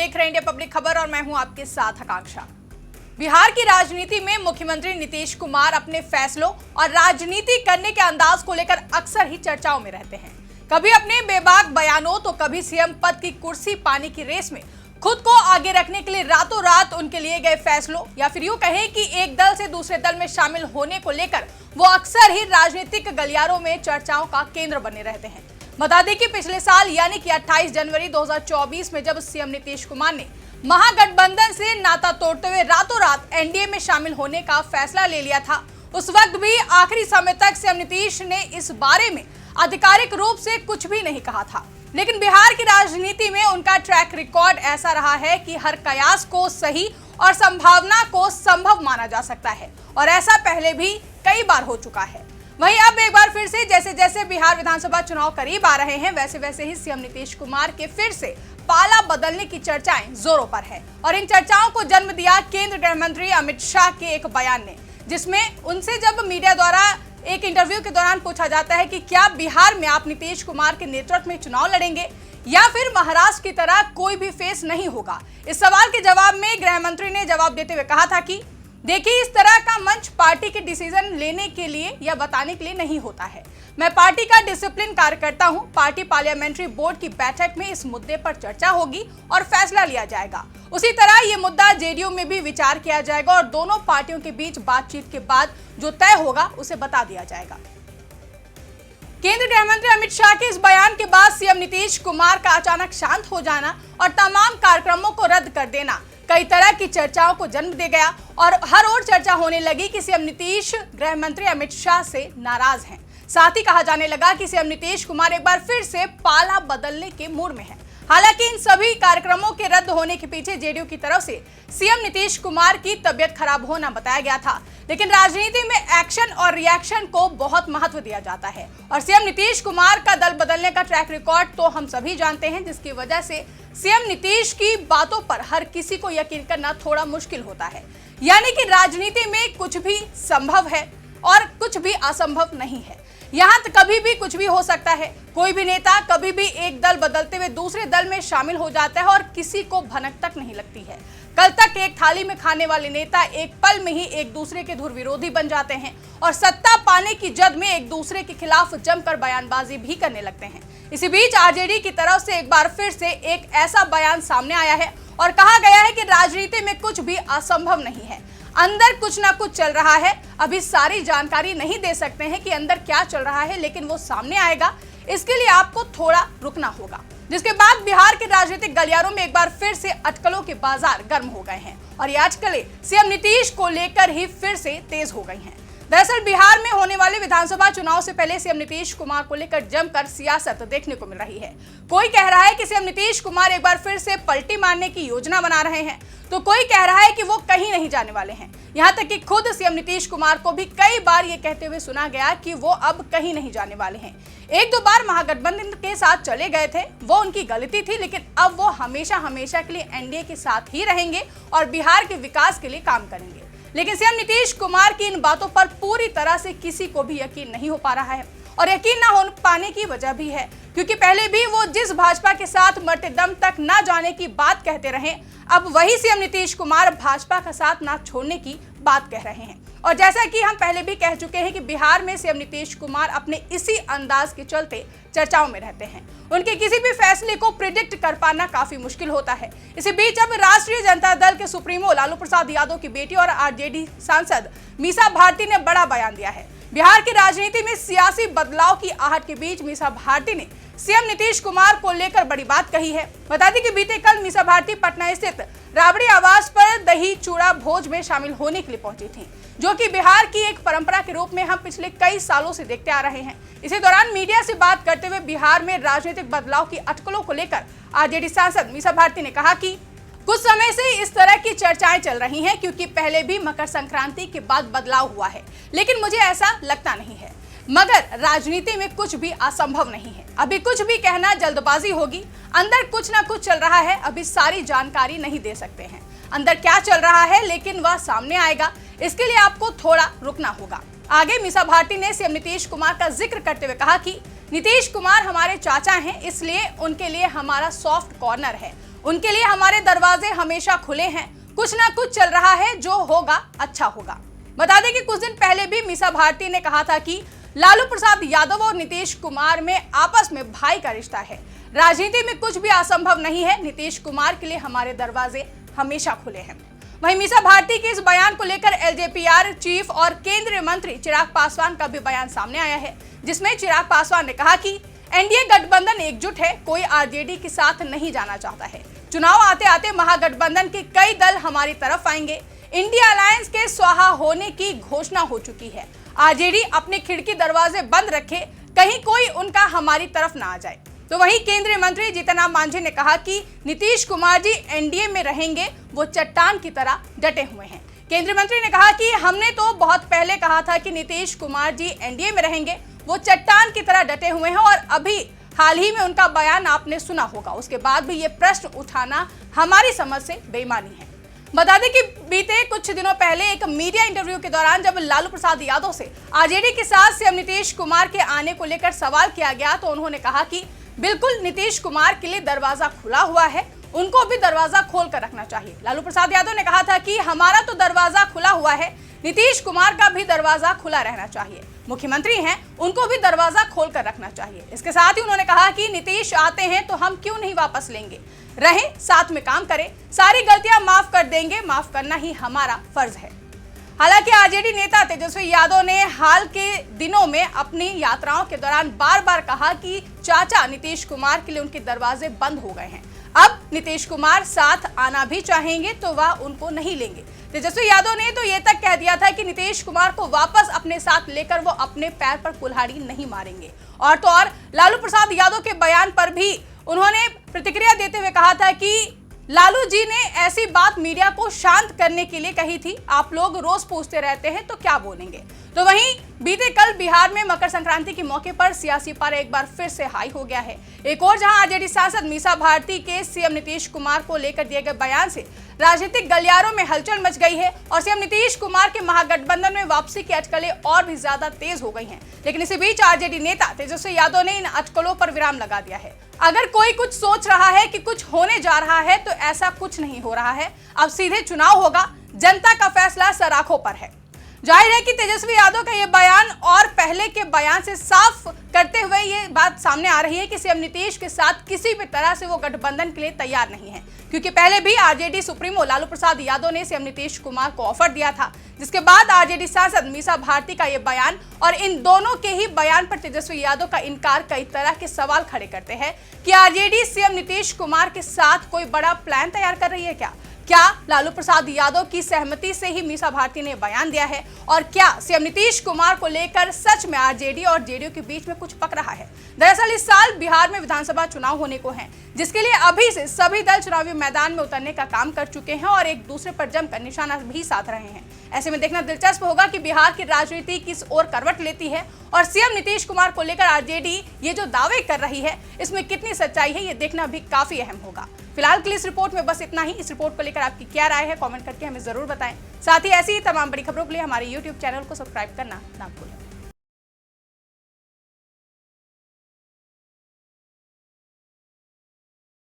देख रहे हैं इंडिया पब्लिक खबर और मैं हूं आपके साथ आकांक्षा। बिहार की राजनीति में मुख्यमंत्री नीतीश कुमार अपने फैसलों और राजनीति करने के अंदाज को लेकर अक्सर ही चर्चाओं में रहते हैं। कभी अपने बेबाक बयानों तो कभी सीएम पद की कुर्सी पाने की रेस में खुद को आगे रखने के लिए रातों रात उनके लिए गए फैसलों या फिर यूं कहें कि एक दल से दूसरे दल में शामिल होने को लेकर वो अक्सर ही राजनीतिक गलियारों में चर्चाओं का केंद्र बने रहते हैं। बता दें कि पिछले साल यानी कि 28 जनवरी 2024 में जब सीएम नीतीश कुमार ने महागठबंधन से नाता तोड़ते हुए रातों रात एनडीए में शामिल होने का फैसला ले लिया था, उस वक्त भी आखिरी समय तक सीएम नीतीश ने इस बारे में आधिकारिक रूप से कुछ भी नहीं कहा था। लेकिन बिहार की राजनीति में उनका ट्रैक रिकॉर्ड ऐसा रहा है कि हर कयास को सही और संभावना को संभव माना जा सकता है और ऐसा पहले भी कई बार हो चुका है। वहीं अब एक बार फिर से जैसे जैसे बिहार विधानसभा चुनाव करीब आ रहे हैं वैसे वैसे ही सीएम नीतीश कुमार के फिर से पाला बदलने की चर्चाएं जोरों पर है और इन चर्चाओं को जन्म दिया केंद्रीय गृह मंत्री अमित शाह के एक बयान ने, जिसमें उनसे जब मीडिया द्वारा एक इंटरव्यू के दौरान पूछा जाता है कि क्या बिहार में आप नीतीश कुमार के नेतृत्व में चुनाव लड़ेंगे या फिर महाराष्ट्र की तरह कोई भी फेस नहीं होगा। इस सवाल के जवाब में गृह मंत्री ने जवाब देते हुए कहा था कि देखिए, इस तरह का मंच पार्टी के डिसीजन लेने के लिए या बताने के लिए नहीं होता है। मैं पार्टी का डिसिप्लिन कार्यकर्ता हूं। पार्टी पार्लियामेंट्री बोर्ड की बैठक में इस मुद्दे पर चर्चा होगी और फैसला लिया जाएगा। उसी तरह ये मुद्दा जेडीयू में भी विचार किया जाएगा और दोनों पार्टियों के बीच बातचीत के बाद जो तय होगा उसे बता दिया जाएगा। केंद्रीय गृह मंत्री अमित शाह के इस बयान के बाद सीएम नीतीश कुमार का अचानक शांत हो जाना और तमाम कार्यक्रमों को रद्द कर देना कई तरह की चर्चाओं को जन्म दे गया और हर ओर चर्चा होने लगी कि सीएम नीतीश गृह मंत्री अमित शाह से नाराज हैं। साथ ही कहा जाने लगा कि सीएम नीतीश कुमार एक बार फिर से पाला बदलने के मूड में हैं। हालांकि इन सभी कार्यक्रमों के रद्द होने के पीछे जेडीयू की तरफ से सीएम नीतीश कुमार की तबियत खराब होना बताया गया था, लेकिन राजनीति में एक्शन और रिएक्शन को बहुत महत्व दिया जाता है और सीएम नीतीश कुमार का दल बदलने का ट्रैक रिकॉर्ड तो हम सभी जानते हैं, जिसकी वजह से सीएम नीतीश की बातों पर हर किसी को यकीन करना थोड़ा मुश्किल होता है। यानी कि राजनीति में कुछ भी संभव है और कुछ भी असंभव नहीं है। यहाँ कभी भी कुछ भी हो सकता है। कोई भी नेता कभी भी एक दल बदलते हुए दूसरे दल में शामिल हो जाता है और किसी को भनक तक नहीं लगती है। कल तक एक थाली में खाने वाले नेता एक पल में ही एक दूसरे के धुर विरोधी बन जाते हैं और सत्ता पाने की जद में एक दूसरे के खिलाफ जमकर बयानबाजी भी करने लगते हैं। इसी बीच आरजेडी की तरफ से एक बार फिर से एक ऐसा बयान सामने आया है और कहा गया है कि राजनीति में कुछ भी असंभव नहीं है। अंदर कुछ ना कुछ चल रहा है। अभी सारी जानकारी नहीं दे सकते हैं कि अंदर क्या चल रहा है, लेकिन वो सामने आएगा। इसके लिए आपको थोड़ा रुकना होगा। जिसके बाद बिहार के राजनीतिक गलियारों में एक बार फिर से अटकलों के बाजार गर्म हो गए हैं और ये अटकलें सीएम नीतीश को लेकर ही फिर से तेज हो गई हैं। दरअसल बिहार में होने वाले विधानसभा चुनाव से पहले सीएम नीतीश कुमार को लेकर जमकर सियासत देखने को मिल रही है। कोई कह रहा है कि सीएम नीतीश कुमार एक बार फिर से पलटी मारने की योजना बना रहे हैं, तो कोई कह रहा है कि वो कहीं नहीं जाने वाले हैं। यहाँ तक कि खुद सीएम नीतीश कुमार को भी कई बार ये कहते हुए सुना गया कि वो अब कहीं नहीं जाने वाले हैं। एक दो बार महागठबंधन के साथ चले गए थे, वो उनकी गलती थी, लेकिन अब वो हमेशा हमेशा के लिए एनडीए के साथ ही रहेंगे और बिहार के विकास के लिए काम करेंगे। लेकिन सीएम नीतीश कुमार की इन बातों पर पूरी तरह से किसी को भी यकीन नहीं हो पा रहा है और यकीन न हो पाने की वजह भी है, क्योंकि पहले भी वो जिस भाजपा के साथ मरते दम तक न जाने की बात कहते रहे, अब वही सीएम नीतीश कुमार भाजपा का साथ न छोड़ने की बात कह रहे हैं। और जैसा कि हम पहले भी कह चुके हैं कि बिहार में सीएम नीतीश कुमार अपने इसी अंदाज के चलते चर्चाओं में रहते हैं। उनके किसी भी फैसले को प्रिडिक्ट कर पाना काफी मुश्किल होता है। इसी बीच अब राष्ट्रीय जनता दल के सुप्रीमो लालू प्रसाद यादव की बेटी और आरजेडी सांसद मीसा भारती ने बड़ा बयान दिया है। बिहार की राजनीति में सियासी बदलाव की आहट के बीच मीसा भारती ने सीएम नीतीश कुमार को लेकर बड़ी बात कही है। बता दें कि बीते कल मीसा भारती पटना स्थित राबड़ी आवास पर दही चूड़ा भोज में शामिल होने के लिए पहुंची थी, जो कि बिहार की एक परंपरा के रूप में हम पिछले कई सालों से देखते आ रहे हैं। इसी दौरान मीडिया से बात करते हुए बिहार में राजनीतिक बदलाव की अटकलों को लेकर आरजेडी सांसद मीसा भारती ने कहा कि कुछ समय से इस तरह की चर्चाएं चल रही हैं, क्योंकि पहले भी मकर संक्रांति के बाद बदलाव हुआ है, लेकिन मुझे ऐसा लगता नहीं है। मगर राजनीति में कुछ भी असंभव नहीं है। अभी कुछ भी कहना जल्दबाजी होगी। अंदर कुछ ना कुछ चल रहा है, अभी सारी जानकारी नहीं दे सकते हैं अंदर क्या चल रहा है, लेकिन वह सामने आएगा। इसके लिए आपको थोड़ा रुकना होगा। आगे मीसा भारती ने सीएम नीतीश कुमार का जिक्र करते हुए कहा कि नीतीश कुमार हमारे चाचा हैं, इसलिए उनके लिए हमारा सॉफ्ट कॉर्नर है। उनके लिए हमारे दरवाजे हमेशा खुले हैं। कुछ ना कुछ चल रहा है, जो होगा अच्छा होगा। बता दें कि कुछ दिन पहले भी मीसा भारती ने कहा था कि लालू प्रसाद यादव और नीतीश कुमार में आपस में भाई का रिश्ता है। राजनीति में कुछ भी असंभव नहीं है। नीतीश कुमार के लिए हमारे दरवाजे हमेशा खुले हैं। वहीं मीसा भारती के इस बयान को लेकर एलजेपीआर चीफ और केंद्रीय मंत्री चिराग पासवान का भी बयान सामने आया है, जिसमें चिराग पासवान ने कहा कि एनडीए गठबंधन एकजुट है, कोई आरजेडी के साथ नहीं जाना चाहता है। चुनाव आते आते महागठबंधन के कई दल हमारी तरफ आएंगे। इंडिया अलायंस के स्वाहा होने की घोषणा हो चुकी है। आरजेडी अपने खिड़की दरवाजे बंद रखे, कहीं कोई उनका हमारी तरफ ना आ जाए। तो वहीं केंद्रीय मंत्री जीतन राम मांझी ने कहा कि नीतीश कुमार जी एनडीए में रहेंगे, वो चट्टान की तरह डटे हुए हैं। केंद्रीय मंत्री ने कहा कि हमने तो बहुत पहले कहा था कि नीतीश कुमार जी एनडीए में रहेंगे, वो चट्टान की तरह डटे हुए हैं और अभी हाल ही में उनका बयान आपने सुना होगा। उसके बाद भी ये प्रश्न उठाना हमारी समझ से बेईमानी है। बता दें कि बीते कुछ दिनों पहले एक मीडिया इंटरव्यू के दौरान जब लालू प्रसाद यादव से आरजेडी के साथ सीएम नीतीश कुमार के आने को लेकर सवाल किया गया, तो उन्होंने कहा कि बिल्कुल नीतीश कुमार के लिए दरवाजा खुला हुआ है, उनको भी दरवाजा खोल कर रखना चाहिए। लालू प्रसाद यादव ने कहा था कि हमारा तो दरवाजा खुला हुआ है, नीतीश कुमार का भी दरवाजा खुला रहना चाहिए। मुख्यमंत्री हैं, उनको भी दरवाजा खोल कर रखना चाहिए। इसके साथ ही उन्होंने कहा कि नीतीश आते हैं तो हम क्यों नहीं वापस लेंगे, रहें साथ में काम करें, सारी गलतियां माफ कर देंगे, माफ करना ही हमारा फर्ज है। हालांकि आरजेडी नेता तेजस्वी यादव ने हाल के दिनों में अपनी यात्राओं के दौरान बार बार कहा कि चाचा नीतीश कुमार के लिए उनके दरवाजे बंद हो गए हैं। अब नीतीश कुमार साथ आना भी चाहेंगे तो वह उनको नहीं लेंगे। तेजस्वी यादव ने तो ये तक कह दिया था कि नीतीश कुमार को वापस अपने साथ लेकर वो अपने पैर पर कुल्हाड़ी नहीं मारेंगे। और तो और लालू प्रसाद यादव के बयान पर भी उन्होंने प्रतिक्रिया देते हुए कहा था कि लालू जी ने ऐसी बात मीडिया को शांत करने के लिए कही थी, आप लोग रोज पूछते रहते हैं तो क्या बोलेंगे। तो वहीं बीते कल बिहार में मकर संक्रांति के मौके पर सियासी पारा एक बार फिर से हाई हो गया है। एक और जहां आरजेडी सांसद मीसा भारती के सीएम नीतीश कुमार को लेकर दिए गए बयान से राजनीतिक गलियारों में हलचल मच गई है और सीएम नीतीश कुमार के महागठबंधन में वापसी की अटकलें और भी ज्यादा तेज हो गई हैं। लेकिन इसी बीच आरजेडी नेता तेजस्वी यादव ने इन अटकलों पर विराम लगा दिया है। अगर कोई कुछ सोच रहा है कि कुछ होने जा रहा है तो ऐसा कुछ नहीं हो रहा है। अब सीधे चुनाव होगा, जनता का फैसला सराखों पर है। जाहिर है कि तेजस्वी यादव का ये बयान और पहले के बयान से साफ करते हुए ये बात सामने आ रही है कि सीएम नीतीश के साथ किसी भी तरह से वो गठबंधन के लिए तैयार नहीं है, क्योंकि पहले भी आरजेडी सुप्रीमो लालू प्रसाद यादव ने सीएम नीतीश कुमार को ऑफर दिया था, जिसके बाद आरजेडी सांसद मीसा भारती का ये बयान और इन दोनों के ही बयान पर तेजस्वी यादव का इनकार कई तरह के सवाल खड़े करते हैं कि आरजेडी सीएम नीतीश कुमार के साथ कोई बड़ा प्लान तैयार कर रही है क्या लालू प्रसाद यादव की सहमति से ही मीसा भारती ने बयान दिया है, और क्या सीएम नीतीश कुमार को लेकर सच में आरजेडी और जेडीयू के बीच में कुछ पक रहा है। दरअसल इस साल बिहार में विधानसभा चुनाव होने को हैं, जिसके लिए अभी से सभी दल चुनावी मैदान में उतरने का काम कर चुके हैं और एक दूसरे पर जमकर निशाना भी साध रहे हैं। ऐसे में देखना दिलचस्प होगा कि बिहार की राजनीति किस ओर करवट लेती है और सीएम नीतीश कुमार को लेकर आरजेडी ये जो दावे कर रही है इसमें कितनी सच्चाई है, ये देखना भी काफी अहम होगा। फिलहाल के लिए इस रिपोर्ट में बस इतना ही। इस रिपोर्ट को लेकर आपकी क्या राय है, कमेंट करके हमें जरूर बताएं। साथ ही ऐसी ही तमाम बड़ी खबरों के लिए हमारे YouTube चैनल को सब्सक्राइब करना ना भूलें।